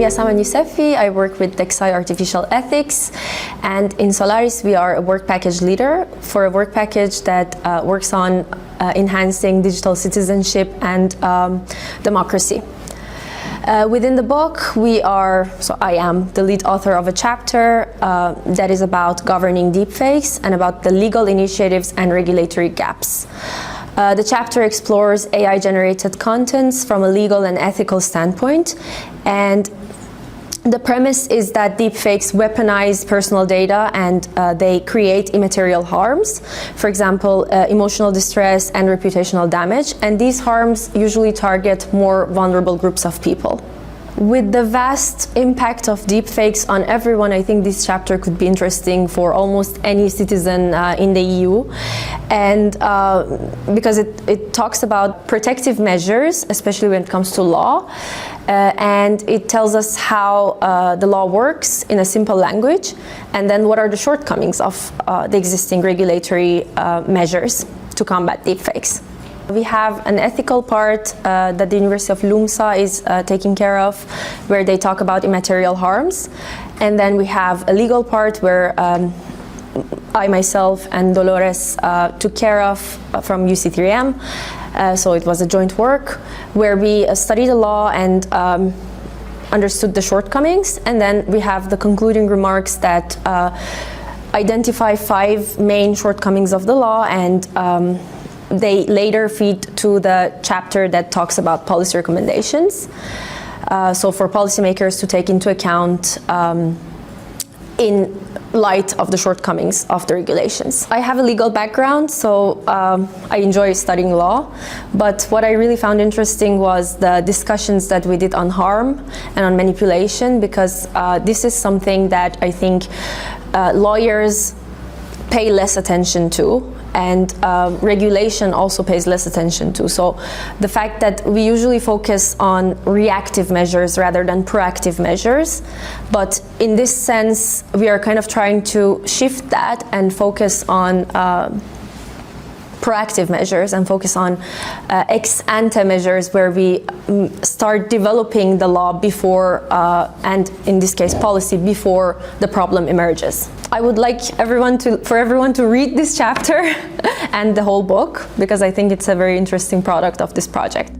Yasaman Yousefi. I work with Dexai Artificial Ethics, and in Solaris we are a work package leader for a work package that works on enhancing digital citizenship and democracy. Within the book, I am the lead author of a chapter that is about governing deepfakes and about the legal initiatives and regulatory gaps. The chapter explores AI-generated contents from a legal and ethical standpoint, and the premise is that deepfakes weaponize personal data and they create immaterial harms, for example, emotional distress and reputational damage, and these harms usually target more vulnerable groups of people. With the vast impact of deepfakes on everyone, I think this chapter could be interesting for almost any citizen in the EU. And because it talks about protective measures, especially when it comes to law, and it tells us how the law works in a simple language, and then what are the shortcomings of the existing regulatory measures to combat deepfakes. We have an ethical part that the University of Lumsa is taking care of, where they talk about immaterial harms. And then we have a legal part where I myself and Dolores took care of from UC3M. So it was a joint work where we studied the law and understood the shortcomings. And then we have the concluding remarks that identify 5 main shortcomings of the law, and they later feed to the chapter that talks about policy recommendations. So for policymakers to take into account in light of the shortcomings of the regulations. I have a legal background, so I enjoy studying law, but what I really found interesting was the discussions that we did on harm and on manipulation, because this is something that I think lawyers pay less attention to, and regulation also pays less attention to. So the fact that we usually focus on reactive measures rather than proactive measures, but in this sense we are kind of trying to shift that and focus on proactive measures and focus on ex ante measures, where we start developing the law before, and in this case policy, before the problem emerges. I would like for everyone to read this chapter and the whole book, because I think it's a very interesting product of this project.